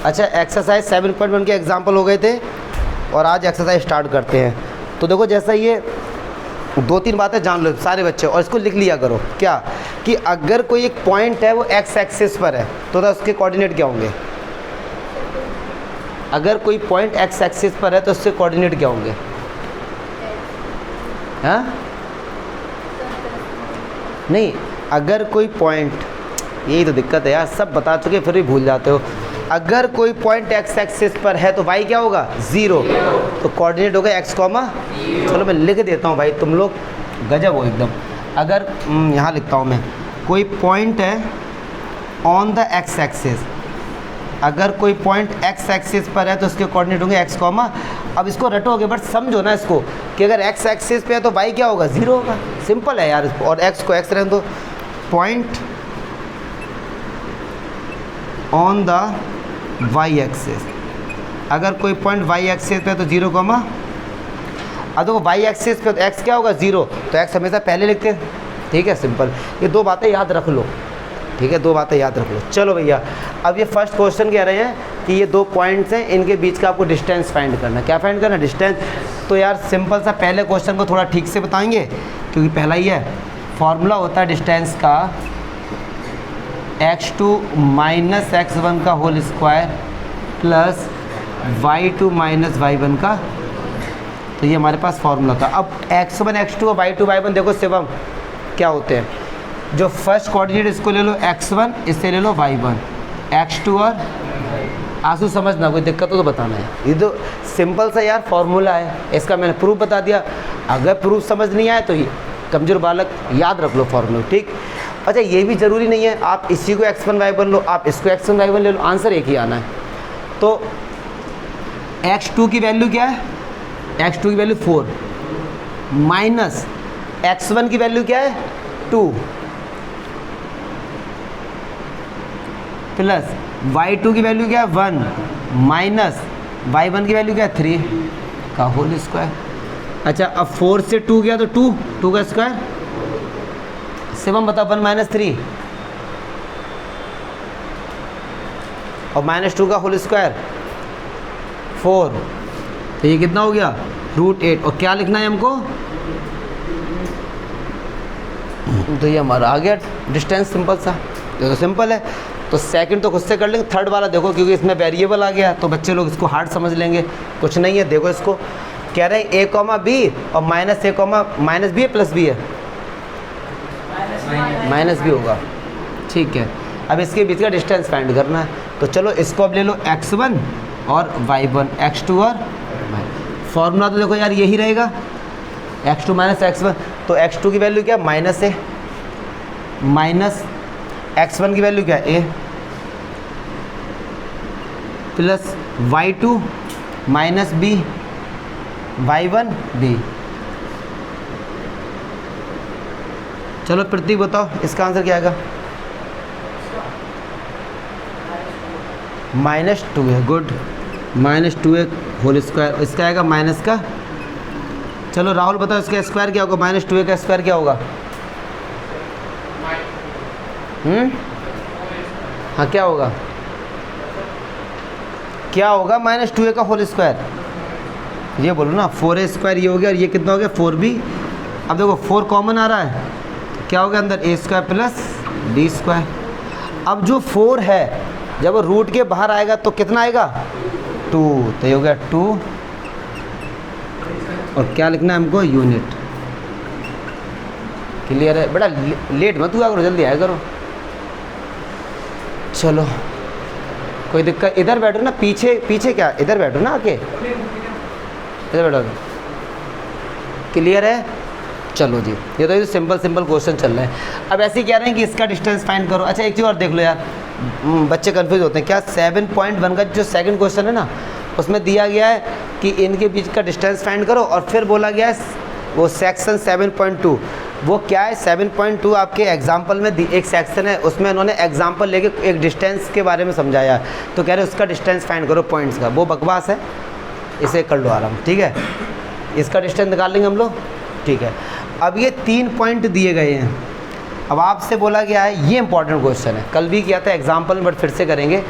अच्छा, एक्सरसाइज 7.1 के एग्जाम्पल हो गए थे और आज एक्सरसाइज स्टार्ट करते हैं। तो देखो, जैसा ये 2-3 बातें जान लो सारे बच्चे और इसको लिख लिया करो। क्या कि अगर कोई एक पॉइंट है वो एक्स एक्सिस पर है तो उसके कोऑर्डिनेट क्या होंगे? अगर कोई पॉइंट एक्स एक्सिस पर है तो उसके कोऑर्डिनेट क्या होंगे? हाँ नहीं, अगर कोई पॉइंट, यही तो दिक्कत है यार, सब बता चुके फिर भी भूल जाते हो। अगर कोई पॉइंट एक्स एक्सिस पर है तो वाई क्या होगा? 0। तो कोऑर्डिनेट होगा एक्स कॉमा। चलो मैं लिख देता हूँ भाई, तुम लोग गजब हो एकदम। अगर यहाँ लिखता हूँ मैं, कोई पॉइंट है ऑन द एक्स एक्सिस, अगर कोई पॉइंट एक्स एक्सिस पर है तो उसके कोऑर्डिनेट होंगे एक्स कॉमा। अब इसको रटोगे बट समझो ना इसको कि अगर एक्स एक्सिस पे है तो वाई क्या होगा? 0 होगा। सिंपल है यार, और एक्स को एक्स रहने दो। Point on the y axis, अगर कोई पॉइंट वाई एक्सिस पे है तो 0 कॉमा। अब देखो वाई एक्सिस पे तो एक्स क्या होगा? 0, तो एक्स हमेशा पहले लिखते हैं। ठीक है, सिंपल। ये 2 बातें याद रख लो। ठीक है, 2 बातें याद रख लो। चलो भैया, अब ये फर्स्ट क्वेश्चन कह रहे हैं कि ये 2 पॉइंट्स हैं, इनके बीच का आपको डिस्टेंस फाइंड करना। क्या फाइंड करना? डिस्टेंस। तो यार सिंपल सा पहले क्वेश्चन को थोड़ा ठीक से बताएंगे क्योंकि पहला ही है। फॉर्मूला होता है डिस्टेंस का x2 माइनस x1 का whole square plus y2 minus y1 का। तो ये हमारे पास फॉर्मूला था। अब x1 x2 और y2 y1 देखो शिवम क्या होते हैं। जो फर्स्ट कोऑर्डिनेट इसको ले लो x1, इससे ले लो y1, x2 और आंसू समझना, कोई दिक्कत हो तो बताना है। ये तो सिंपल सा यार फॉर्मूला है, इसका मैंने प्रूफ बता दिया। अगर प्रूफ समझ नहीं आए तो ये कमज़ोर बालक याद रख लो फॉर्मूला। ठीक। अच्छा, ये भी ज़रूरी नहीं है आप इसी को x1 y1 लो, आप इसको x1 y1 ले लो, आंसर एक ही आना है। तो x2 की वैल्यू क्या है? x2 की वैल्यू 4 माइनस x1 की वैल्यू क्या है? 2 प्लस y2 की वैल्यू क्या है? 1 माइनस y1 की वैल्यू क्या है? 3 का होल स्क्वायर। अच्छा, अब 4 से 2 गया तो 2 का स्क्वायर। शिवम बता, 1 माइनस 3 और माइनस 2 का होल स्क्वायर 4, तो ये कितना हो गया? √8। और क्या लिखना है हमको? तो ये हमारा आ गया डिस्टेंस, सिंपल सा। ये तो सिंपल है। तो सेकंड तो खुद से कर लेंगे, थर्ड वाला देखो क्योंकि इसमें वेरिएबल आ गया तो बच्चे लोग इसको हार्ड समझ लेंगे। कुछ नहीं है, देखो इसको कह रहे हैं a कॉमा बी और minus a comma minus b है प्लस बी है? माइनस बी होगा। ठीक है, अब इसके बीच का डिस्टेंस फाइंड करना है। तो चलो इसको अब ले लो x1 और y1, x2 और फॉर्मूला तो देखो यार यही रहेगा, x2 माइनस x1। तो x2 की वैल्यू क्या? माइनस a माइनस x1 की वैल्यू क्या है? a plus y2 minus b y1 b। चलो प्रतीक बताओ इसका आंसर क्या आएगा? -2 है। गुड, -2 है होल स्क्वायर। इसका आएगा माइनस का। चलो राहुल बताओ इसका स्क्वायर क्या होगा? -2 का स्क्वायर क्या होगा? हाँ क्या होगा? क्या होगा -2 का होल स्क्वायर? ये बोलो ना। 4a स्क्वायर ये हो गया और ये कितना हो गया? 4b। अब देखो 4 कॉमन आ रहा है, क्या हो गया अंदर? a square plus d square. अब जो 4 है जब वो रूट के बाहर आएगा तो कितना आएगा? 2। तो ये हो गया 2 और क्या लिखना है हमको? यूनिट। क्लियर है बेटा? लेट मत हुआ करो, जल्दी आया करो। चलो कोई दिक्कत? इधर बैठो ना, पीछे क्या? इधर बैठो ना, आके इधर बैठो। क्लियर है? चलो जी, ये तो सिंपल क्वेश्चन चल रहे हैं। अब ऐसे ही कह रहे हैं कि इसका डिस्टेंस फाइंड करो। अच्छा एक चीज़ और देख लो यार, बच्चे कंफ्यूज होते हैं। क्या 7.1 का जो सेकंड क्वेश्चन है ना, उसमें दिया गया है कि इनके बीच का डिस्टेंस फाइंड करो और फिर बोला गया है वो सेक्शन 7.2। वो क्या है? 7.2 आपके एग्जाम्पल में एक सेक्शन है, उसमें उन्होंने एग्जाम्पल लेके एक डिस्टेंस के बारे में समझाया है। तो कह रहे हैं उसका डिस्टेंस फाइंड करो पॉइंट्स का। वो बकवास है, इसे कर लो आराम। ठीक है, इसका डिस्टेंस निकाल लेंगे हम लोग। ठीक है, अब ये 3 पॉइंट दिए गए हैं। अब आपसे बोला गया है, ये इंपॉर्टेंट क्वेश्चन है, कल भी किया था एग्जाम्पल में बट फिर से करेंगे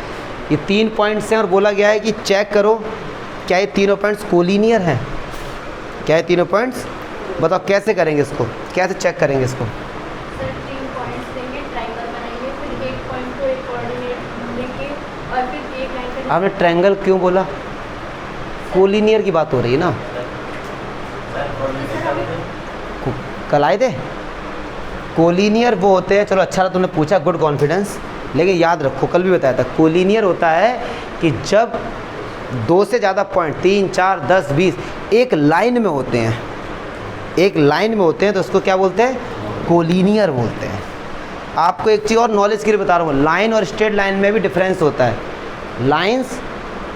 ये 3 पॉइंट्स हैं और बोला गया है कि चेक करो क्या ये तीनों पॉइंट्स कोलिनियर हैं। क्या ये तीनों पॉइंट्स, बताओ कैसे करेंगे इसको, कैसे चेक करेंगे इसको? सर 3 पॉइंट्स लेंगे, ट्रायंगल बनाएंगे, फिर एक पॉइंट को एक कोऑर्डिनेट लेंगे और फिर एक लाइन पे। आपने ट्रायंगल क्यों बोला? कोलिनियर की बात हो रही है ना, कल आए थे। कोलिनियर वो होते हैं, चलो अच्छा रहा तुमने पूछा, गुड कॉन्फिडेंस, लेकिन याद रखो कल भी बताया था, कोलिनियर होता है कि जब 2 से ज़्यादा पॉइंट 3, 4, 10, 20 एक लाइन में होते हैं, एक लाइन में होते हैं तो उसको क्या बोलते हैं? कोलिनियर बोलते हैं। आपको एक चीज़ और नॉलेज के लिए बता रहा हूँ, लाइन और स्ट्रेट लाइन में भी डिफरेंस होता है। लाइंस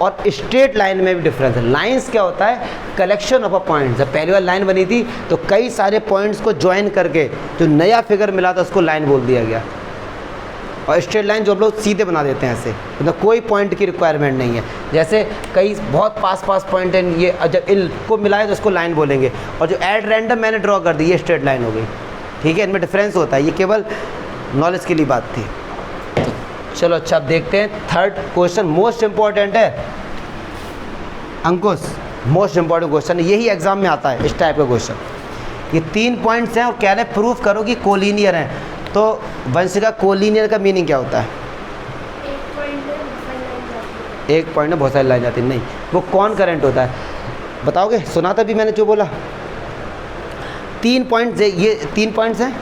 और स्ट्रेट लाइन में भी डिफरेंस है। लाइंस क्या होता है? Collection of a point. जब पहली बार लाइन बनी थी तो कई सारे पॉइंट्स को ज्वाइन करके जो नया फिगर मिला था उसको लाइन बोल दिया गया। और स्ट्रेट लाइन जो हम लोग सीधे बना देते हैं, ऐसे मतलब कोई पॉइंट की रिक्वायरमेंट नहीं है। जैसे कई बहुत पास पॉइंट हैं, ये जब इनको मिलाए तो उसको लाइन बोलेंगे, और जो एड रैंडम मैंने ड्रॉ कर दी ये स्ट्रेट लाइन हो गई। ठीक है, इनमें डिफरेंस होता है, ये केवल नॉलेज के लिए बात थी। चलो अच्छा, अब देखते हैं थर्ड क्वेश्चन, मोस्ट इम्पॉर्टेंट है अंकुश, मोस्ट इम्पॉर्टेंट क्वेश्चन, यही एग्जाम में आता है इस टाइप का क्वेश्चन। ये 3 पॉइंट्स हैं और कह रहे प्रूफ करो कि कोलिनियर हैं। तो वंशिका, कोलिनियर का मीनिंग क्या होता है? एक पॉइंट में बहुत सारी लाइन जाती है, नहीं, वो कौन करंट होता है बताओगे? सुना था भी मैंने जो बोला। 3 पॉइंट्स, ये 3 पॉइंट्स हैं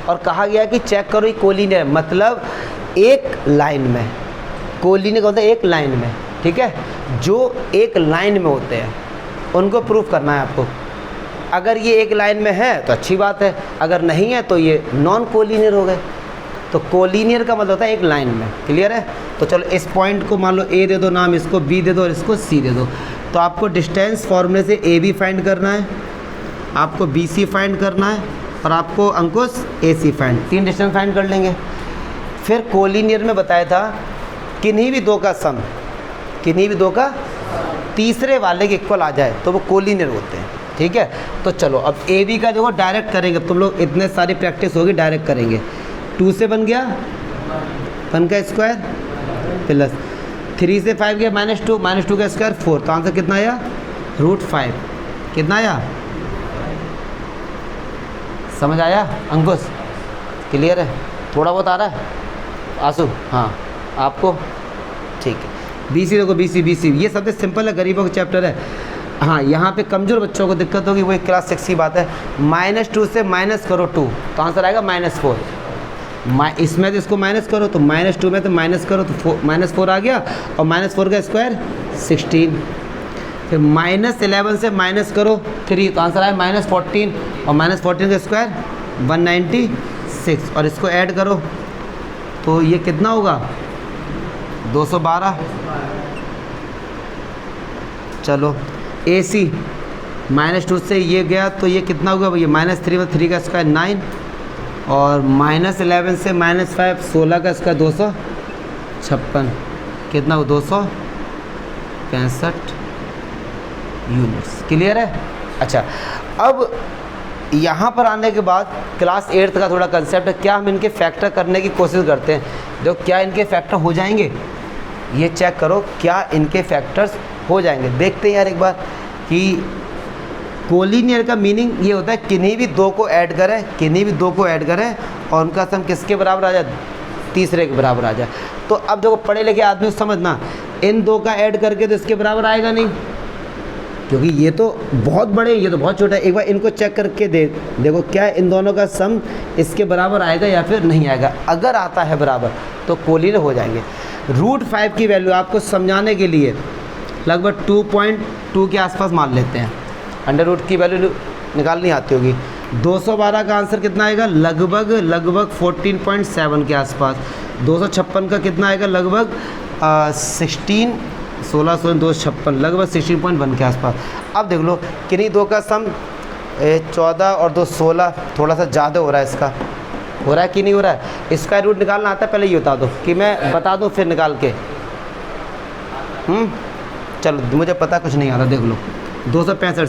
और कहा गया कि चेक करो ये कोलिनियर, मतलब एक लाइन में। कोलिनियर होता है एक लाइन में, ठीक है, जो एक लाइन में होते हैं उनको प्रूफ करना है आपको। अगर ये एक लाइन में है तो अच्छी बात है, अगर नहीं है तो ये नॉन कोलिनियर हो गए। तो कोलिनियर का मतलब होता है एक लाइन में। क्लियर है? तो चलो इस पॉइंट को मान लो ए दे दो नाम, इसको बी दे दो और इसको सी दे दो। तो आपको डिस्टेंस फॉर्मूले से ए बी फाइंड करना है, आपको बी सी फाइंड करना है और आपको अंकुश ए सी फाइंड, 3 डिस्टेंस फाइंड कर लेंगे। फिर कोलिनियर में बताया था किन्हीं भी 2 का सम, किन्हीं भी 2 का तीसरे वाले के इक्वल आ जाए तो वो कोलिनियर होते हैं। ठीक है, तो चलो अब ए बी का देखो डायरेक्ट करेंगे, तुम लोग इतने सारी प्रैक्टिस होगी, डायरेक्ट करेंगे। 2 से बन गया 1 का स्क्वायर प्लस 3 से 5 गया -2, -2 का स्क्वायर 4, तो आंसर कितना आया? √5। कितना आया? समझ आया अंकुश? क्लियर है? थोड़ा बहुत आ रहा है आंसू? हाँ, आपको ठीक है। BC देखो, BC ये सबसे सिंपल है, गरीबों का चैप्टर है। हाँ, यहाँ पे कमज़ोर बच्चों को दिक्कत होगी, वही क्लास 6 की बात है। -2 से माइनस करो 2 तो आंसर आएगा -4। इसमें तो इसको माइनस करो तो -2 में तो माइनस करो तो -4 आ गया, और -4 का स्क्वायर 16। फिर -11 से माइनस करो 3 तो आंसर आया -14, और -14 का स्क्वायर 196, और इसको ऐड करो तो ये कितना होगा? 212। चलो AC -2 से ये गया तो ये कितना होगा भैया? -3 में 3 का स्क्वायर 9, और -11 से -5 16 का स्क्वायर 256, कितना हो? 265 यूनिट्स। क्लियर है? अच्छा, अब यहाँ पर आने के बाद क्लास 8 का थोड़ा कंसेप्ट है, क्या हम इनके फैक्टर करने की कोशिश करते हैं। देखो क्या इनके फैक्टर हो जाएंगे, ये चेक करो क्या इनके फैक्टर्स हो जाएंगे। देखते हैं यार एक बार कि कोलिनियर का मीनिंग ये होता है किन्हीं भी 2 को ऐड करें, किन्हीं भी 2 को ऐड करें और उनका सम किसके बराबर आ जाए? तीसरे के बराबर आ जाए। तो अब देखो पढ़े लिखे आदमी समझना, इन 2 का ऐड करके तो इसके बराबर आएगा नहीं, क्योंकि ये तो बहुत बड़े, ये तो बहुत छोटा है। एक बार इनको चेक करके देखो क्या इन दोनों का सम इसके बराबर आएगा या फिर नहीं आएगा। अगर आता है बराबर तो कोलिनियर हो जाएंगे। √5 की वैल्यू आपको समझाने के लिए लगभग 2.2 के आसपास मान लेते हैं। अंडर रूट की वैल्यू निकालनी आती होगी। 212 का आंसर कितना आएगा? लगभग 14.7 के आसपास। 256 का कितना आएगा? लगभग 256 लगभग 16.1 के आसपास। अब देख लो किन्हीं 2 का सम 14 और 2 16, थोड़ा सा ज़्यादा हो रहा है इसका। हो रहा है कि नहीं हो रहा है? स्क्वायर रूट निकालना आता है? पहले ये बता दो कि मैं बता दूं फिर निकाल के। चलो मुझे पता कुछ नहीं आ रहा, देख लो 265।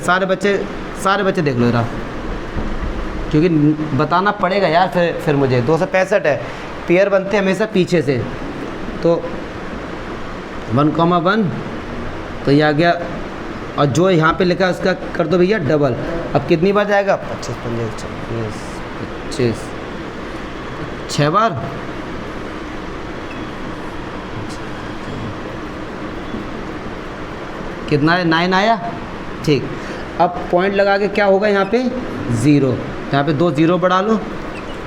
सारे बच्चे देख लो जरा, क्योंकि बताना पड़ेगा यार फिर मुझे। 265 है, पेयर बनते हैं हमेशा पीछे से, तो 1,1 तो ये आ गया, और जो यहाँ पे लिखा है उसका कर दो भैया डबल। अब कितनी बार जाएगा? 25 25 25 6 बार। कितना है? 9 आया। ठीक, अब पॉइंट लगा के क्या होगा यहाँ पे? 0। यहाँ पे 2 0 बढ़ा लो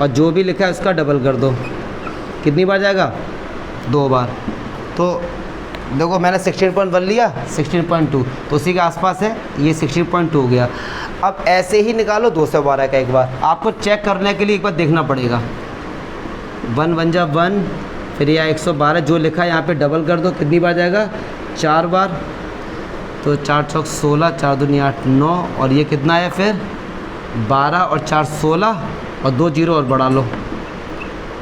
और जो भी लिखा है उसका डबल कर दो। कितनी बार जाएगा? 2 बार। तो देखो मैंने 16.1 लिया, 16.2 तो उसी के आसपास है, ये 16.2 हो गया। अब ऐसे ही निकालो 212 का एक बार। आपको चेक करने के लिए एक बार देखना पड़ेगा। 1 1 जा 1, फिर यह 112 जो लिखा है यहाँ पे डबल कर दो। कितनी बार जाएगा? 4 बार। तो 4 चौक 16, 4 दूनी 8 9, और ये कितना है फिर? 12 और 4 16, और 2 0 और बढ़ा लो।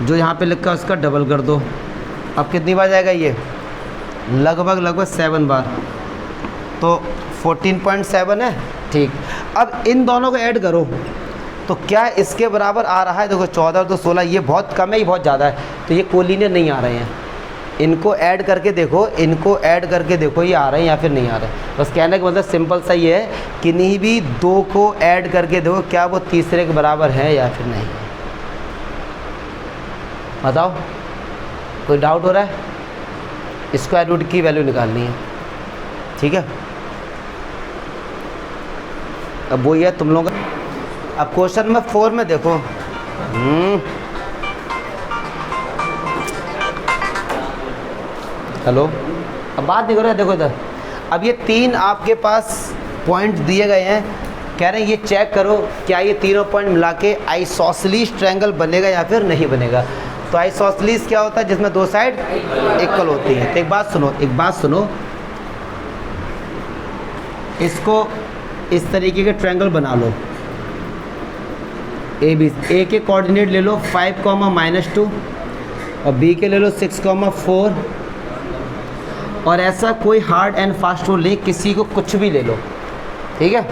जो यहाँ पे लिखा है उसका डबल कर दो। अब कितनी बार जाएगा ये? लगभग 7 बार। तो 14.7 है। ठीक, अब इन दोनों को ऐड करो तो क्या इसके बराबर आ रहा है? देखो 14 और 2 16, ये बहुत कम है, ये बहुत ज़्यादा है, तो ये कोलिनियर नहीं आ रहे हैं। इनको ऐड करके देखो, इनको ऐड करके देखो, ये आ रहे हैं या फिर नहीं आ रहे हैं। बस कहने का मतलब सिंपल सा ये है, किन्हीं भी दो को ऐड करके देखो क्या वो तीसरे के बराबर है या फिर नहीं। बताओ, कोई डाउट हो रहा है? स्क्वायर रूट की वैल्यू निकालनी है, ठीक है। अब वो ये तुम लोग, अब क्वेश्चन में 4 में देखो, हेलो, अब बात नहीं करो, देखो इधर। अब ये 3 आपके पास पॉइंट दिए गए हैं, कह रहे हैं ये चेक करो क्या ये तीनों पॉइंट मिला के आइसोसेलेस ट्रायंगल बनेगा या फिर नहीं बनेगा। तो आइसोसेलेस क्या होता है? जिसमें 2 साइड इक्वल होती हैं। तो एक बात सुनो, इसको इस तरीके के ट्रायंगल बना लो। ए के कोऑर्डिनेट ले लो 5, -2, और बी के ले लो 6, 4, और ऐसा कोई हार्ड एंड फास्ट रूल नहीं, किसी को कुछ भी ले लो, ठीक है।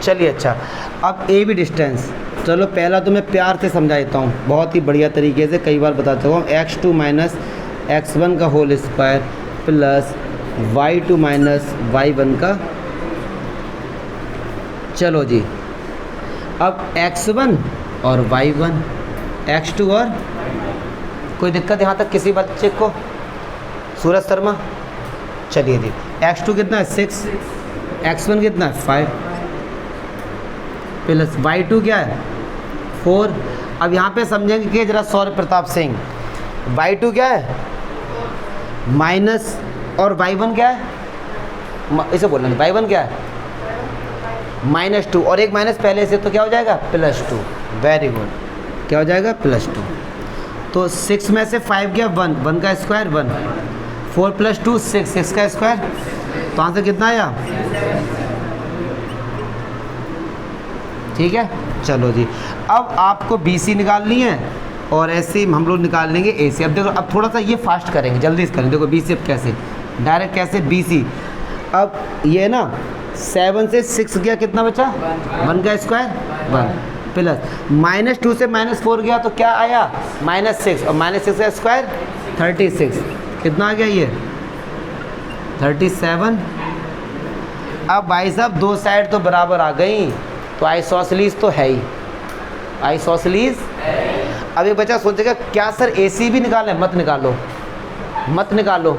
चलिए, अच्छा, अब ए बी डिस्टेंस, चलो पहला तो मैं प्यार से समझा देता हूँ, बहुत ही बढ़िया तरीके से, कई बार बता चुका हूँ। x2 - x1 का whole square plus y2 - y1 का। चलो जी, अब x1 और y1, x2 और, कोई दिक्कत यहाँ तक किसी बच्चे को? सूरज शर्मा, चलिए जी, x2 कितना है? 6, x1 कितना है? 5, प्लस y2 क्या है? 4। अब यहाँ पे समझेंगे कि जरा सौर्य प्रताप सिंह, y2 क्या है? माइनस, और y1 क्या है? इसे बोलना नहीं, y1 क्या है? -2, और एक माइनस पहले से, तो क्या हो जाएगा? +2। वेरी गुड, क्या हो जाएगा? +2। तो 6 में से 5 गया 1, 1 का स्क्वायर 1, 4 + 2 6, 6 का स्क्वायर, तो आंसर कितना आया? ठीक है, चलो जी। अब आपको BC निकालनी है और ऐसे ही हम लोग निकाल लेंगे AC। अब देखो, अब थोड़ा सा ये फास्ट करेंगे, जल्दी से करेंगे। देखो BC अब कैसे, डायरेक्ट कैसे BC। अब ये ना 7 से 6 गया, कितना बचा? 1 का स्क्वायर 1, प्लस -2 से -4 गया तो क्या आया? -6, और -6 का स्क्वायर 36, कितना आ गया ये? 37। अब भाई साहब 2 साइड तो बराबर आ गई, तो आइसोसेलेस तो है ही, आइसोसेलेस। अब एक बच्चा सोचेगा क्या सर AC भी निकालें? मत निकालो।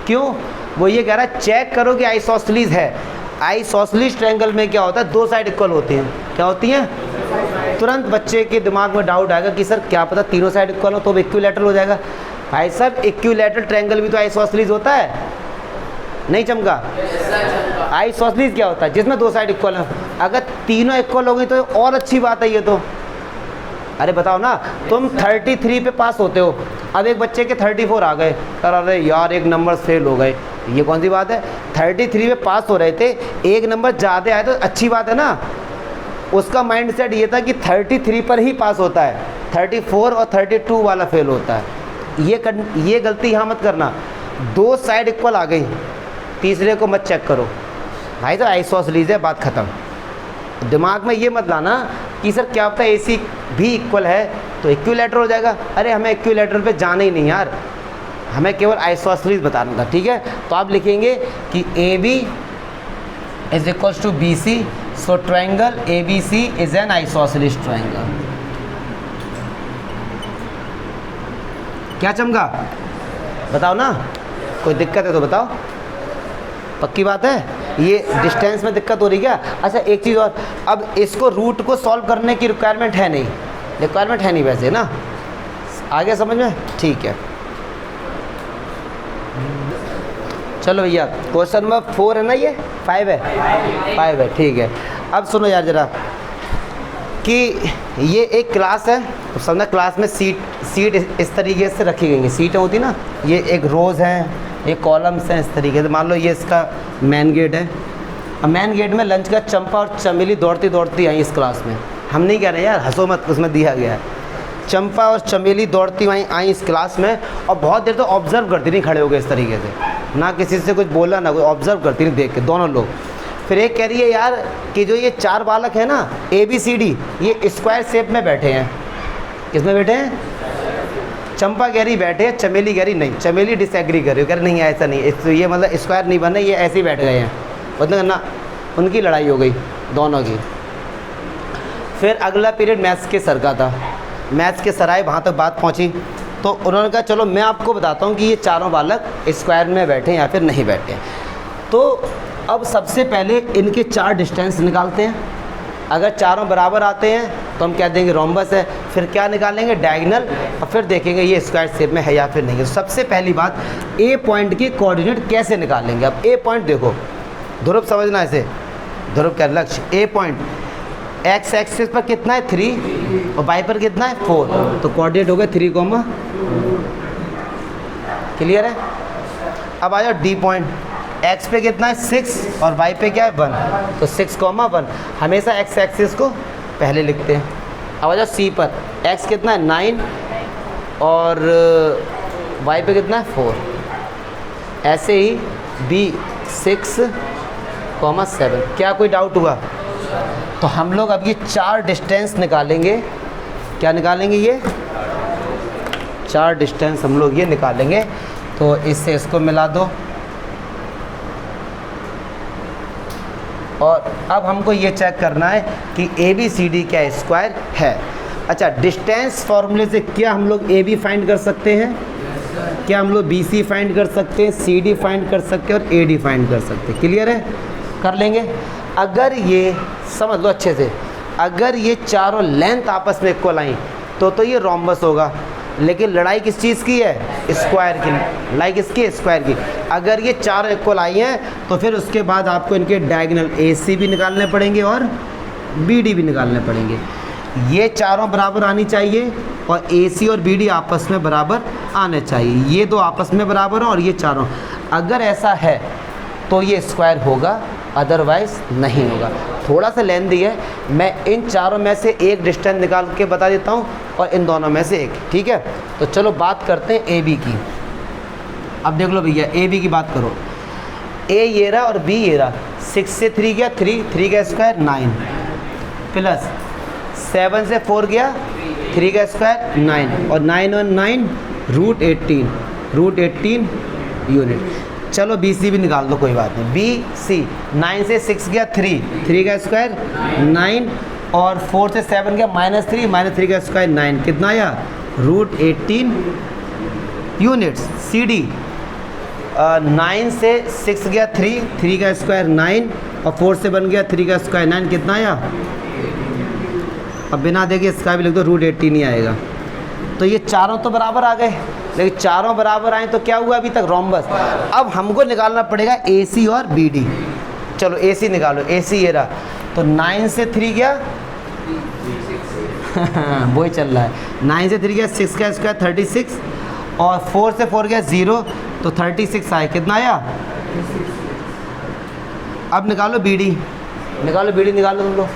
क्यों? वो ये कह रहा है चेक करो कि आइसोसेलेस है। आइसोसेलेस ट्रायंगल में क्या होता है? 2 साइड इक्वल होती हैं। क्या होती हैं? तुरंत बच्चे के दिमाग में डाउट आएगा कि सर क्या पता तीनों साइड इक्वल हो तो इक्विलैटरल हो जाएगा। भाई साहब इक्विलैटरल ट्रायंगल भी तो आइसोसेलेस होता है, नहीं चमका? आइसोसेलेस क्या होता है? जिसमें 2 साइड इक्वल है। अगर तीनों इक्वल हो गई तो और अच्छी बात है ये तो। अरे बताओ ना, तुम 33 पे पास होते हो, अब एक बच्चे के 34 आ गए, अरे यार एक नंबर फेल हो गए, ये कौन सी बात है? 33 पे पास हो रहे थे, एक नंबर ज़्यादा आए तो अच्छी बात है ना। उसका माइंडसेट ये था कि 33 पर ही पास होता है, 34 और 32 वाला फेल होता है। ये गलती यहाँ मत करना। 2 साइड इक्वल आ गई, तीसरे को मत चेक करो भाई, तो आइसोसेलेस है, बात ख़त्म। दिमाग में ये मत लाना कि सर क्या पता AC भी इक्वल है तो इक्विलैटरल हो जाएगा। अरे हमें इक्विलैटरल पे जाना ही नहीं यार, हमें केवल आइसोसेलेस बताना था, ठीक है। तो आप लिखेंगे कि A B is equals to B C, so triangle A B C is an isosceles triangle. क्या चमका, बताओ ना, कोई दिक्कत है तो बताओ, पक्की बात है, ये डिस्टेंस में दिक्कत हो रही क्या? अच्छा एक चीज़ और, अब इसको रूट को सॉल्व करने की रिक्वायरमेंट है नहीं, रिक्वायरमेंट है नहीं वैसे ना, आगे समझ में, ठीक है। चलो भैया क्वेश्चन नंबर 4 है ना, ये 5 है, 5 है, ठीक है। अब सुनो यार जरा कि ये एक क्लास है, तो समझना क्लास में सीट इस तरीके से रखी गई हैं, सीटें होती ना, ये एक रोज़ हैं, ये कॉलम्स हैं इस तरीके से। मान लो ये इसका मेन गेट है, अब मेन गेट में लंच का चंपा और चमेली दौड़ती दौड़ती आई इस क्लास में, हम नहीं कह रहे यार, हंसो मत, उसमें दिया गया है, चंपा और चमेली दौड़ती आई इस क्लास में, और बहुत देर तो ऑब्ज़र्व करती नहीं, खड़े हो गए इस तरीके से, ना किसी से कुछ बोला ना कोई, ऑब्ज़र्व करती नहीं देख के दोनों लोग। फिर एक कह रही है यार कि जो ये 4 बालक हैं ना ए बी सी डी, ये स्क्वायर शेप में बैठे हैं, किसमें बैठे हैं? चंपा कह रही बैठे हैं, चमेली कह रही नहीं, चमेली डिसएग्री कर रही है, कह रही नहीं ऐसा नहीं, ये मतलब स्क्वायर नहीं बने, ये ऐसे ही बैठ गए हैं, मतलब ना उनकी लड़ाई हो गई दोनों की। फिर अगला पीरियड मैथ्स के सर का था, मैथ्स के सर आए, वहाँ तक बात पहुँची, तो उन्होंने कहा चलो मैं आपको बताता हूँ कि ये चारों बालक स्क्वायर में बैठे हैं या फिर नहीं बैठे हैं। तो अब सबसे पहले इनके 4 डिस्टेंस निकालते हैं, अगर चारों बराबर आते हैं तो हम कह देंगे रोम्बस है, फिर क्या निकालेंगे डायगोनल, और फिर देखेंगे ये स्क्वायर शेप में है या फिर नहीं है। तो सबसे पहली बात ए पॉइंट के कोऑर्डिनेट कैसे निकालेंगे। अब ए पॉइंट देखो, ध्रुव समझना ऐसे, ध्रुव का लक्ष्य ए पॉइंट एक्स एक्सिस पर कितना है 3 और वाई पर कितना है 4, तो कोऑर्डिनेट हो गए 3, क्लियर है। अब आ जाओ डी पॉइंट, एक्स पे कितना है 6 और वाई पे क्या है 1, तो 6, 1 हमेशा एक्स एक्सिस को पहले लिखते हैं। अब आ जाओ सी पर, एक्स कितना है 9 और वाई पे कितना है 4, ऐसे ही बी 6, 7। क्या कोई डाउट हुआ? तो हम लोग अब ये 4 डिस्टेंस निकालेंगे, क्या निकालेंगे, ये 4 डिस्टेंस हम लोग ये निकालेंगे। तो इससे इसको मिला दो, और अब हमको ये चेक करना है कि ए बी सी डी क्या स्क्वायर है। अच्छा, डिस्टेंस फॉर्मूले से क्या हम लोग ए बी फाइंड कर सकते हैं, क्या हम लोग बी सी फाइंड कर सकते हैं, सी डी फाइंड कर सकते हैं और ए डी फाइंड कर सकते हैं, क्लियर है, कर लेंगे। अगर ये समझ लो अच्छे से, अगर ये चारों लेंथ आपस में इक्वल आई तो ये रोम्बस होगा, लेकिन लड़ाई किस चीज़ की है, स्क्वायर की, लड़ाई किसकी, स्क्वायर की। अगर ये चारों इक्वल आई हैं तो फिर उसके बाद आपको इनके डायगोनल ए सी भी निकालने पड़ेंगे और बी डी भी निकालने पड़ेंगे। ये चारों बराबर आनी चाहिए और ए सी और बी डी आपस में बराबर आने चाहिए, ये दो आपस में बराबर हो और ये चारों, अगर ऐसा है तो ये स्क्वायर होगा, अदरवाइज़ नहीं होगा। थोड़ा सा लेंथी है, मैं इन चारों में से एक डिस्टेंस निकाल के बता देता हूँ और इन दोनों में से एक, ठीक है। तो चलो बात करते हैं ए बी की। अब देख लो भैया, ए बी की बात करो, ए ये रहा और बी ये रहा, 6 से 3 गया 3 का स्क्वायर 9 प्लस 7 से 4 गया 3 का स्क्वायर 9 और 9 और 9 रूट 18 यूनिट। चलो बी सी भी निकाल दो, कोई बात नहीं, बी सी 9 से 6 गया 3 का स्क्वायर 9 और 4 से 7 गया -3 का स्क्वायर 9, कितना आया √18 यूनिट्स। सी डी 9 से 6 गया 3 का स्क्वायर 9 और 4 से बन गया 3 का स्क्वायर 9, कितना आया, अब बिना देखे इसका भी लिख दो √18 ही आएगा। तो ये चारों तो बराबर आ गए, लेकिन चारों बराबर आए तो क्या हुआ अभी तक, रोम्बस। अब हमको निकालना पड़ेगा ए सी और बी डी। चलो ए सी निकालो, ए सी ये रहा, तो 9 से 3 गया वही चल रहा है, 9 से 3 गया 6 का स्क्वायर 36 और 4 से 4 गया 0, तो 36 आया, कितना आया। अब निकालो बी डी, निकालो तुम लोग।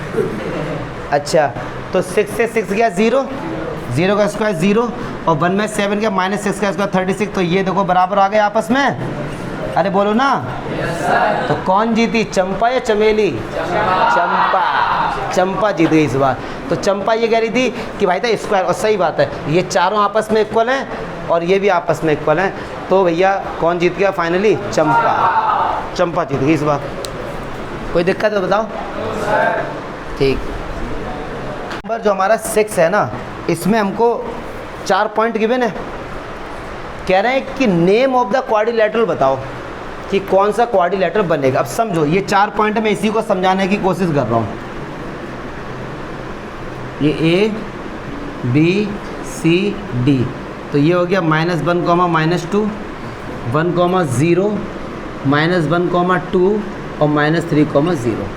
अच्छा, तो 6 से 6 गया 0 का स्क्वायर 0 और 1 में 7 गया -6 का स्क्वायर 36, तो ये देखो बराबर आ गए आपस में, अरे बोलो ना। तो कौन जीती, चंपा या चमेली? चंपा जीत गई इस बार। तो चंपा ये कह रही थी कि भाई था स्क्वायर, और सही बात है, ये चारों आपस में इक्वल हैं और ये भी आपस में इक्वल हैं, तो भैया कौन जीत गया फाइनली? चंपा। चंपा जीत गई इस बार। कोई दिक्कत है बताओ? ठीक। नंबर जो हमारा 6 है ना, इसमें हमको 4 पॉइंट गिवन है। कह रहे हैं कि नेम ऑफ द क्वाड्रिलेटरल बताओ कि कौन सा क्वाड्रिलेटरल बनेगा। अब समझो ये 4 पॉइंट है, मैं इसी को समझाने की कोशिश कर रहा हूँ। ये ए बी सी डी, तो ये हो गया -1, -2, 1, 0, -1, 2 और -3, 0।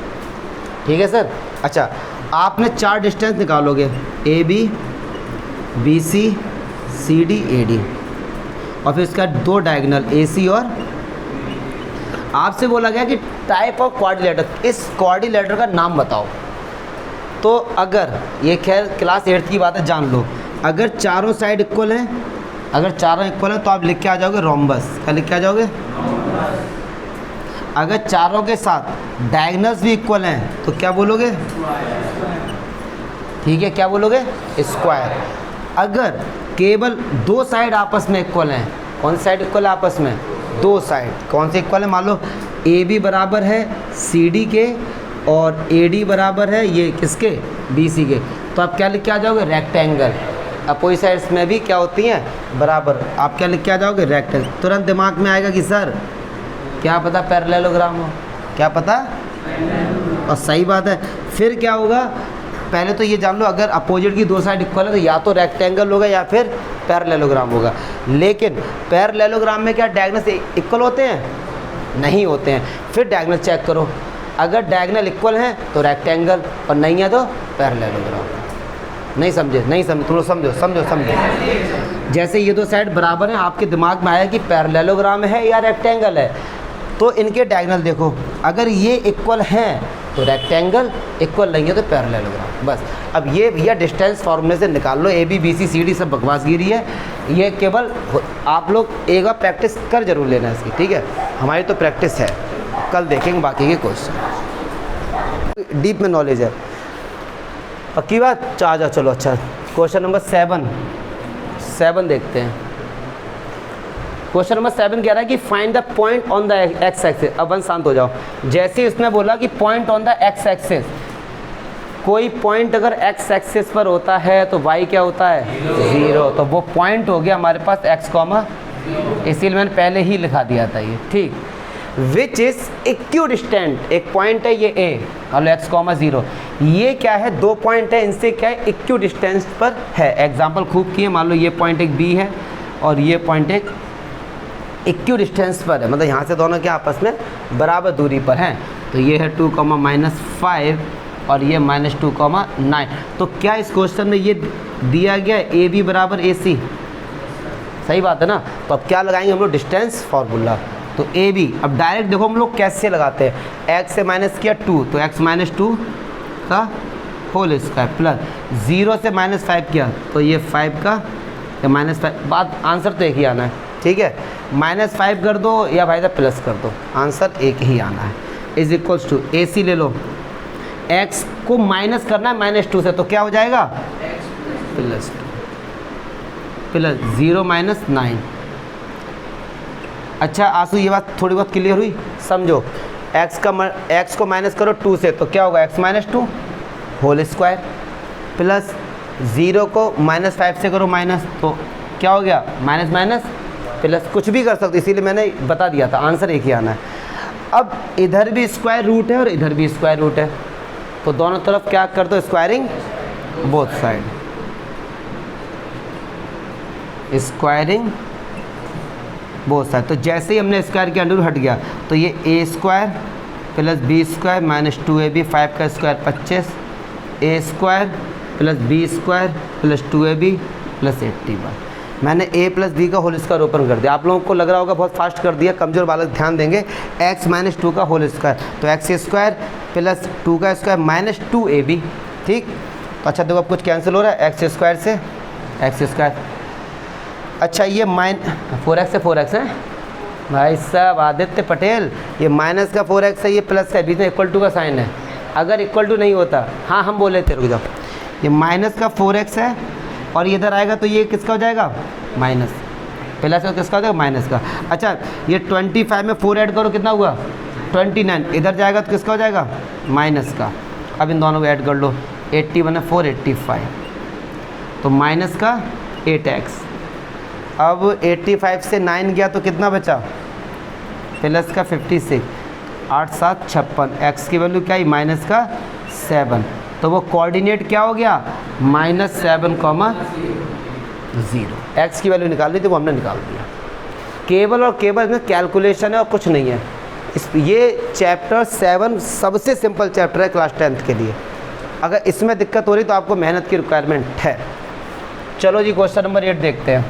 ठीक है सर। अच्छा, आपने 4 डिस्टेंस निकालोगे, A B C C D A D, और फिर इसका 2 डायगोनल ए सी, और आपसे बोला गया कि टाइप ऑफ क्वाड्रिलेटर, इस क्वाड्रिलेटर का नाम बताओ। तो अगर ये खैर क्लास 8 की बात है, जान लो, अगर चारों साइड इक्वल हैं, अगर चारों इक्वल हैं तो आप लिख के आ जाओगे रोम्बस। क्या लिख के आ जाओगे? अगर चारों के साथ डायगोनल्स भी इक्वल हैं तो क्या बोलोगे? ठीक है, क्या बोलोगे? स्क्वायर। अगर केवल 2 साइड आपस में इक्वल हैं, कौन सी साइड इक्वल है आपस में? 2 साइड। कौन से इक्वल है? मान लो ए बी बराबर है सी डी के और ए डी बराबर है ये किसके? बी सी के। तो आप क्या लिख के आ जाओगे? रेक्टेंगल। अपोजिट साइड्स में भी क्या होती हैं? बराबर। आप क्या लिख के आ जाओगे? रेक्टेंगल। तुरंत दिमाग में आएगा कि सर क्या पता पैरेललोग्राम हो, क्या पता? और सही बात है। फिर क्या होगा? पहले तो ये जान लो, अगर अपोजिट की 2 साइड इक्वल है तो या तो रेक्टेंगल होगा या फिर पैरेललोग्राम होगा। लेकिन पैरेललोग्राम में क्या डायगोनल इक्वल होते हैं? नहीं होते हैं। फिर डायगोनल चेक करो, अगर डायगोनल इक्वल हैं तो रेक्टेंगल, और नहीं है तो पैरेललोग्राम। नहीं समझे? नहीं समझे? तुम लोग समझो समझो समझो। जैसे ये 2 साइड बराबर हैं, आपके दिमाग में आया कि पैरेललोग्राम है या रेक्टेंगल है, तो इनके डायगोनल देखो, अगर ये इक्वल हैं तो रेक्टेंगल, इक्वल नहीं है तो पैरेललोग्राम। बस। अब ये भैया डिस्टेंस फार्मूले से निकाल लो। A B B C C D सब बकवासगिरी है, ये केवल आप लोग एक बार प्रैक्टिस कर जरूर लेना इसकी। ठीक है, हमारी तो प्रैक्टिस है, कल देखेंगे बाकी के क्वेश्चन। डीप में नॉलेज है, पक्की बात। आ जाओ चलो। अच्छा, क्वेश्चन नंबर 7 देखते हैं। क्वेश्चन नंबर 7 कह रहा है कि find the point on the x axis. अब शांत हो जाओ। जैसे ही उसने बोला कि point on the x axis, कोई पॉइंट अगर एक्स एक्सिस पर होता है तो वाई क्या होता है? 0। तो वो पॉइंट हो गया हमारे पास x, इसीलिए मैंने पहले ही लिखा दिया था ये। ठीक। विच इज़ इक्विडिस्टेंट, एक पॉइंट है ये a, और x, 0। ये क्या है? 2 पॉइंट है, इनसे क्या है? इक्विडिस्टेंस पर है। एग्जाम्पल खूब किए। मान लो ये पॉइंट एक b है और ये पॉइंट एक इक्विडिस्टेंस पर है, मतलब यहाँ से दोनों क्या आपस में बराबर दूरी पर हैं। तो ये है 2, -5 और ये -2, 9। तो क्या इस क्वेश्चन में ये दिया गया ए बी बराबर ए सी? सही बात है ना। तो अब क्या लगाएंगे हम लोग? Distance formula. तो ए बी, अब डायरेक्ट देखो हम लोग कैसे लगाते हैं। x से माइनस किया 2, तो x -2 का होल स्क्वायर, प्लस 0 से -5 किया तो ये 5 का या -5। बात आंसर तो एक ही आना है। ठीक है, -5 कर दो या भाई साहब प्लस कर दो, आंसर एक ही आना है। इज इक्वल्स टू ए सी ले लो, x को माइनस करना है -2 से, तो क्या हो जाएगा? +2 प्लस 0 - 9। अच्छा आंसू, ये बात थोड़ी बहुत क्लियर हुई? समझो, x को माइनस करो 2 से, तो क्या होगा? x -2 होल स्क्वायर, प्लस 0 को -5 से करो माइनस, तो क्या हो गया? Minus minus plus. कुछ भी कर सकते, इसीलिए मैंने बता दिया था, आंसर एक ही आना है। अब इधर भी स्क्वायर रूट है और इधर भी स्क्वायर रूट है, तो दोनों तरफ क्या कर दो? Squaring both side, squaring both side. तो जैसे ही हमने स्क्वायर के अंडर हट गया तो ये A square plus B square minus 2ab, 5 का square 25, A square plus B square plus 2ab plus 81। मैंने a प्लस बी का होल स्क्वायर ओपन कर दिया। आप लोगों को लग रहा होगा बहुत फास्ट कर दिया, कमज़ोर बालक ध्यान देंगे। x -2 का होल स्क्वायर, तो x स्क्वायर प्लस 2 का स्क्वायर माइनस 2ab। ठीक, तो अच्छा देखो अब कुछ कैंसिल हो रहा है, x स्क्वायर से x स्क्वायर। अच्छा ये 4x से 4x है भाई साहब आदित्य पटेल, ये माइनस का 4x है, ये प्लस का, बीच में इक्वल टू का साइन है। अगर इक्वल टू नहीं होता, हाँ हम बोले थे, रुक जाओ, ये माइनस का 4x है और ये इधर आएगा तो ये किसका हो जाएगा? माइनस। प्लस का किसका हो जाएगा, माइनस का। अच्छा ये 25 में 4 ऐड करो कितना हुआ 29, इधर जाएगा तो किसका हो जाएगा, माइनस का। अब इन दोनों को ऐड कर लो, 81 है 4 85, तो माइनस का 8x। अब 85 से 9 गया तो कितना बचा, प्लस का 56, 8 7 56, x की वैल्यू क्या है, माइनस का 7, तो वो कोऑर्डिनेट क्या हो गया, -7, 0। x की वैल्यू निकालनी थी वो हमने निकाल दिया। केवल और केवल इसमें कैलकुलेशन है और कुछ नहीं है। ये चैप्टर 7 सबसे सिंपल चैप्टर है क्लास 10th के लिए। अगर इसमें दिक्कत हो रही तो आपको मेहनत की रिक्वायरमेंट है। चलो जी क्वेश्चन नंबर 8 देखते हैं।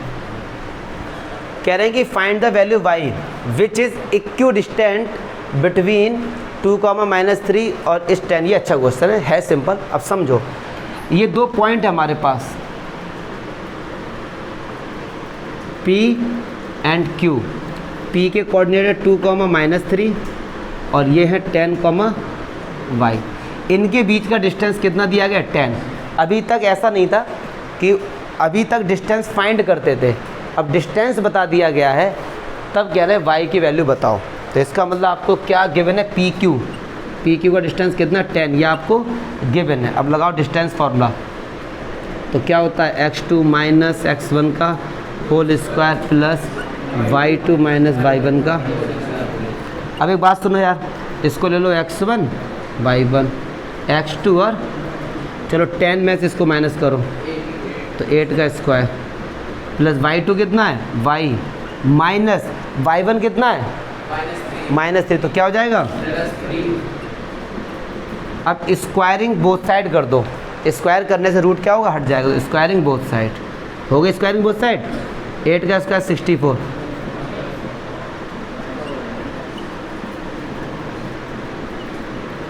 कह रहे हैं कि find the value y which is equidistant between 2, -3 और इस 10। ये अच्छा क्वेश्चन है सिंपल। अब समझो ये 2 पॉइंट है हमारे पास P एंड Q। P के कोऑर्डिनेट है 2, -3 और ये है 10, y। इनके बीच का डिस्टेंस कितना दिया गया, 10। अभी तक ऐसा नहीं था कि अभी तक डिस्टेंस फाइंड करते थे, अब डिस्टेंस बता दिया गया है, तब कह रहे हैं y की वैल्यू बताओ। तो इसका मतलब आपको क्या गिवन है, पी क्यू का डिस्टेंस कितना 10, ये आपको गिवन है। अब लगाओ डिस्टेंस फार्मूला, तो क्या होता है x2 - x1 का whole square plus y2 - y1 का। अब एक बात सुनो यार, इसको ले लो x1 y1 x2 और चलो 10 में से इसको माइनस करो तो 8 का स्क्वायर प्लस y2 कितना है, y माइनस y1 कितना है, -3, तो क्या हो जाएगा, अब स्क्वायरिंग बोथ साइड कर दो। स्क्वायर करने से रूट क्या होगा, हट जाएगा, स्क्वायरिंग बोथ साइड हो गई। स्क्वायरिंग बोथ साइड 8 का स्क्वायर 64,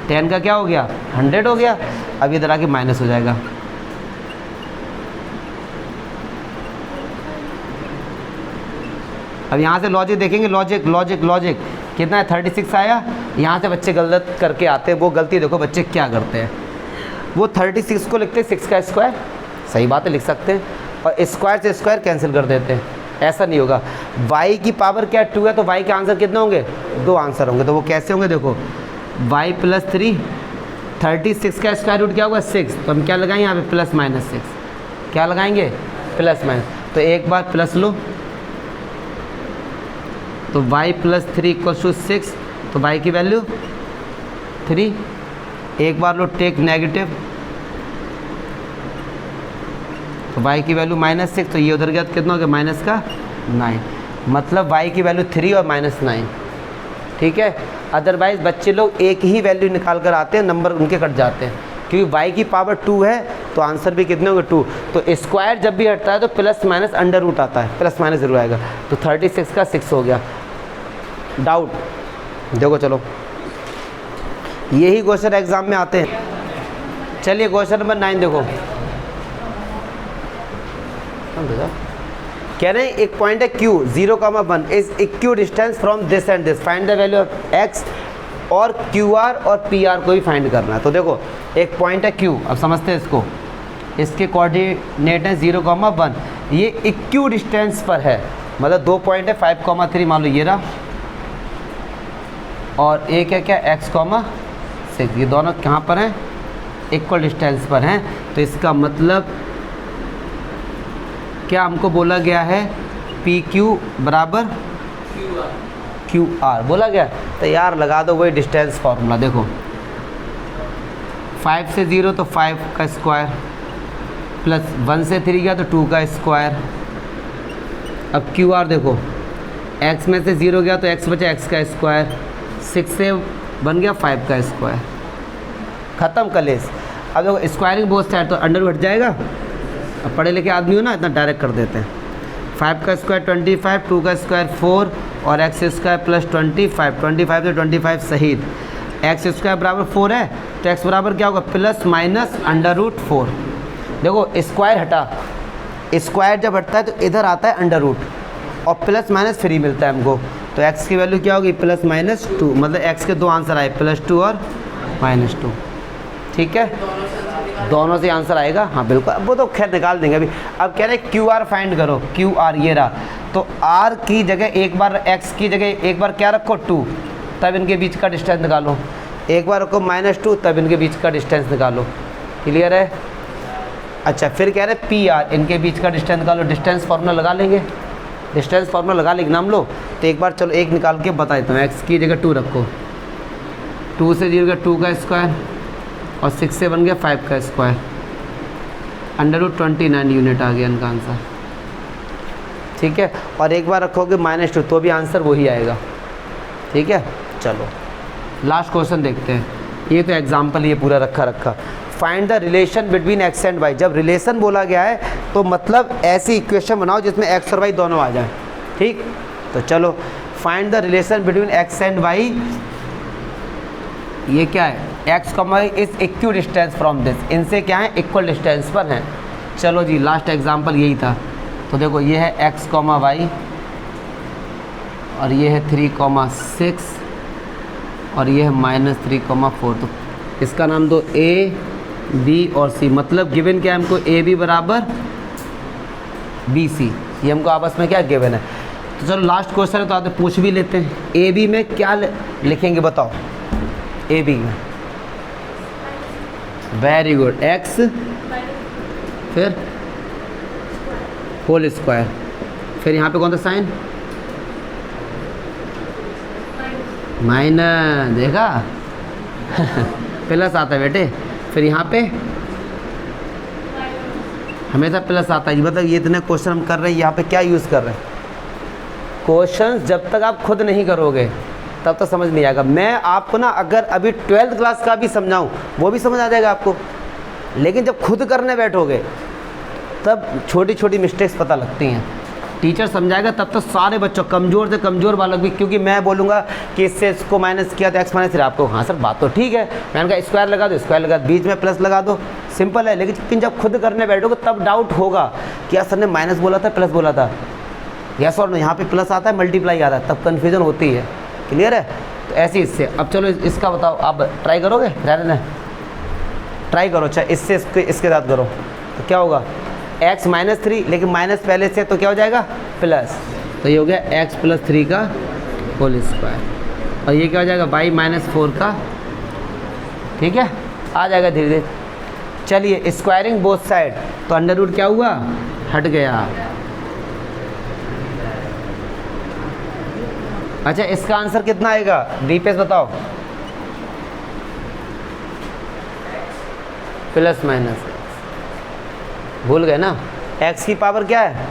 10 का क्या हो गया 100 हो गया। अब इधर आके माइनस हो जाएगा, अब यहाँ से लॉजिक देखेंगे, लॉजिक कितना है 36 आया। यहाँ से बच्चे गलत करके आते हैं, वो गलती देखो बच्चे क्या करते हैं, वो 36 को लिखते हैं 6 का स्क्वायर, सही बात है लिख सकते हैं, और स्क्वायर से स्क्वायर कैंसिल कर देते हैं। ऐसा नहीं होगा, y की पावर क्या 2 है तो y के आंसर कितने होंगे, 2 आंसर होंगे। तो वो कैसे होंगे, देखो y + 3, 36 का स्क्वायर रूट क्या होगा 6, तो हम क्या लगाएंगे यहाँ पे +-6, क्या लगाएंगे +-, तो एक बार प्लस लो तो y + 3 = 6, तो y की वैल्यू 3, एक बार लो टेक नेगेटिव तो y की वैल्यू -6, तो ये उधर गया तो कितना हो गया -9, मतलब y की वैल्यू 3 और -9, ठीक है। अदरवाइज़ बच्चे लोग एक ही वैल्यू निकाल कर आते हैं, नंबर उनके कट जाते हैं, क्योंकि y की पावर 2 है तो आंसर भी कितने होंगे 2, तो स्क्वायर जब भी हटता है तो +- अंडर रूट आता है, +-0 आएगा, तो 36 का 6 हो गया। डाउट देखो, चलो यही क्वेश्चन एग्जाम में आते हैं। चलिए क्वेश्चन नंबर 9 देखो, कह रहे हैं एक पॉइंट है Q 0,1 is equi distance from this and this, find the value of x, और QR और PR को भी फाइंड करना है। तो देखो एक पॉइंट है Q, अब समझते हैं इसको, इसके कोऑर्डिनेट है 0,1, ये इक्वी डिस्टेंस पर है, मतलब 2 पॉइंट है 5,3 मान लो ये रहा, और एक है क्या x,6, ये दोनों कहाँ पर हैं, इक्वल डिस्टेंस पर हैं। तो इसका मतलब क्या हमको बोला गया है, PQ = QR बोला गया। तो यार लगा दो वही डिस्टेंस फार्मूला, देखो 5 से 0 तो 5 का स्क्वायर, प्लस 1 से 3 गया तो 2 का स्क्वायर। अब QR देखो, x में से 0 गया तो x बचा x का स्क्वायर, 6 से बन गया 5 का स्क्वायर, ख़त्म कलेस। अब देखो स्क्वायरिंग बोथ साइड तो अंडर हट जाएगा, अब पढ़े लिखे आदमी हो ना, इतना डायरेक्ट कर देते हैं। 5 का स्क्वायर 25, 2 का स्क्वायर 4 और x स्क्वायर प्लस 25, 25 से 25 शहीद, x स्क्वायर बराबर 4 है तो x बराबर क्या होगा +-√4। देखो स्क्वायर हटा, स्क्वायर जब हटता है तो इधर आता है अंडर रूट और +- फ्री मिलता है हमको, तो x की वैल्यू क्या होगी +-2, मतलब x के 2 आंसर आए, +2 और -2, ठीक है, दोनों से आंसर आएगा। हाँ बिल्कुल, अब वो तो खैर निकाल देंगे अभी। अब कह रहे हैं QR फाइंड करो, QR ये रहा, तो r की जगह एक बार x की जगह एक बार क्या रखो 2, तब इनके बीच का डिस्टेंस निकालो। एक बार रखो -2, तब इनके बीच का डिस्टेंस निकालो। क्लियर है? अच्छा, फिर कह रहे पी आर, इनके बीच का डिस्टेंस निकालो। डिस्टेंस फार्मूला लगा लेंगे, डिस्टेंस फार्मूला लगा लेंगे नाम लो। तो एक बार चलो एक निकाल के बता देता हूँ। एक्स की जगह 2 रखो, 2 से 0 का 2 का स्क्वायर और 6 से बन गया 5 का स्क्वायर, √29 यूनिट आ गया इनका आंसर। ठीक है, और एक बार रखोगे -2 तो भी आंसर वही आएगा। ठीक है, चलो लास्ट क्वेश्चन देखते हैं। ये तो एग्जाम्पल ये पूरा रखा find the relation between x and y. जब रिलेशन बोला गया है तो मतलब ऐसी इक्वेशन बनाओ जिसमें एक्स और वाई दोनों आ जाए। ठीक, तो चलो find the relation between x and y. ये क्या है? X comma y is equal distance from this, इनसे क्या है? इक्वल डिस्टेंस पर हैं। चलो जी, लास्ट एग्जाम्पल यही था। तो देखो ये है एक्स कॉमा वाई और ये है 3,6 और ये है -3,4। तो इसका नाम दो ए बी और सी। मतलब गिवन क्या है हमको? ए बी बराबर बी सी, ये हमको आपस में क्या गिवन है। तो चलो लास्ट क्वेश्चन है तो आते पूछ भी लेते हैं। ए बी में क्या लिखेंगे बताओ? ए बी में वेरी गुड, एक्स फिर होल स्क्वायर, फिर यहाँ पे कौन सा साइन? माइनस, देखा प्लस आता है बेटे। फिर यहाँ पे हमेशा प्लस आता है। मतलब ये इतने क्वेश्चन हम कर रहे हैं, यहाँ पे क्या यूज़ कर रहे हैं? क्वेश्चन जब तक आप खुद नहीं करोगे तब तक समझ नहीं आएगा। मैं आपको ना अगर अभी 12th क्लास का भी समझाऊँ वो भी समझ आ जाएगा आपको, लेकिन जब खुद करने बैठोगे तब छोटी छोटी मिस्टेक्स पता लगती हैं। टीचर समझाएगा तब तो सारे बच्चों, कमज़ोर से कमज़ोर बालक भी, क्योंकि मैं बोलूँगा कि इससे इसको माइनस किया तो एक्स माइनस, फिर आपको हाँ सर बात तो ठीक है, मैंने कहा स्क्वायर लगा दो, स्क्वायर लगा दो, बीच में प्लस लगा दो, सिंपल है। लेकिन जब खुद करने बैठोगे तब डाउट होगा कि यार सर ने माइनस बोला था प्लस बोला था, यस और नो, यहाँ पे प्लस आता है मल्टीप्लाई आता है, तब कन्फ्यूजन होती है। क्लियर है? तो ऐसे इससे। अब चलो इसका बताओ, आप ट्राई करोगे? रहने दें, ट्राई करो, चाहे इससे इसके साथ करो तो क्या होगा? x -3, लेकिन माइनस पहले से तो क्या हो जाएगा? प्लस। तो ये हो गया x + 3 का होल स्क्वायर, और ये क्या हो जाएगा? y -4 का। ठीक है, आ जाएगा धीरे धीरे। चलिए स्क्वायरिंग बोथ साइड, तो अंडर रूट क्या हुआ? हट गया। अच्छा, इसका आंसर कितना आएगा? डीपेस बताओ, प्लस माइनस, भूल गए ना? x की पावर क्या है?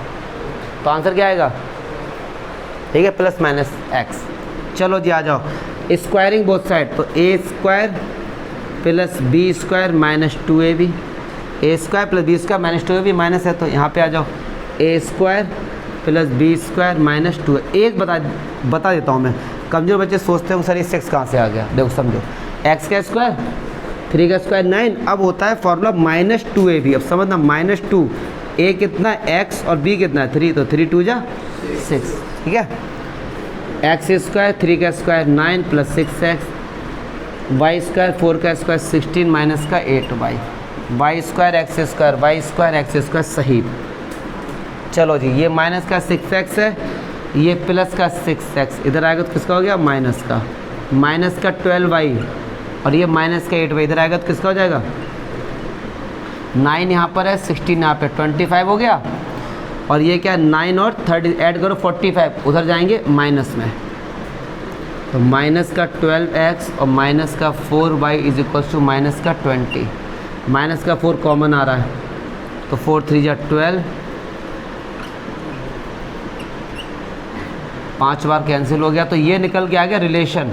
तो आंसर क्या आएगा? ठीक है, प्लस माइनस एक्स। चलो जी आ जाओ, स्क्वायरिंग बोथ साइड, तो A square plus B square minus 2ab, A square plus B square minus 2ab minus है, तो यहाँ पे आ जाओ A square plus B square minus 2। एक बता देता हूँ मैं, कमज़ोर बच्चे सोचते हैं सर ये 6 कहाँ से आ गया। देखो समझो, एक्स का स्क्वायर 3 का स्क्वायर 9, अब होता है फॉर्मूला -2ab। अब समझना, -2, a कितना x और b कितना 3, तो 3 2 जा 6। ठीक है, एक्स स्क्वायर 3 का square 9 plus 6x, Y square 4 का स्क्वायर 16 माइनस का 8y, y square x square, y square x square सही। चलो जी, ये माइनस का 6x है, ये प्लस का 6x, इधर आएगा तो किसका हो गया? माइनस का 12y, और ये माइनस का 8y, इधर आएगा तो किसका हो जाएगा? 9 यहाँ पर है, 16 यहाँ पे, 25 हो गया। और ये क्या? 9 और 30 ऐड करो 45, उधर जाएंगे माइनस में, तो माइनस का 12x और माइनस का 4y is equal to minus का 20। माइनस का 4 कॉमन आ रहा है, तो 4 3 जा 12, 5 बार कैंसिल हो गया। तो ये निकल के आ गया रिलेशन,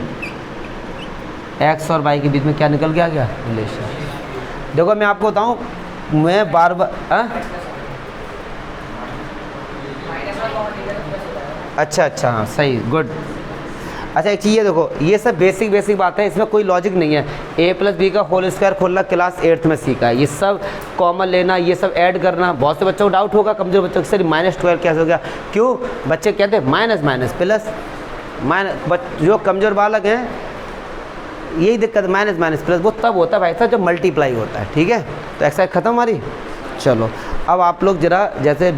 x और y के बीच में क्या निकल के आ गया? रिलेशन। देखो मैं आपको बताऊं, मैं बार अच्छा हाँ सही, गुड। अच्छा एक चीज़ ये देखो, ये सब बेसिक बात है, इसमें कोई लॉजिक नहीं है। a + b का होल स्क्वायर खोलना क्लास 8th में सीखा है, ये सब कॉमन लेना, ये सब ऐड करना। बहुत से बच्चों को डाउट होगा, कमजोर बच्चों को, सर -12 कैसे हो गया? क्यों? बच्चे कहते हैं माइनस माइनस प्लस माइनस, जो कमज़ोर बालक हैं यही दिक्कत, माइनस माइनस प्लस वो तब होता है भाई साहब जब मल्टीप्लाई होता है। ठीक है, तो एक्सरसाइज खत्म हमारी। चलो अब आप लोग ज़रा जैसे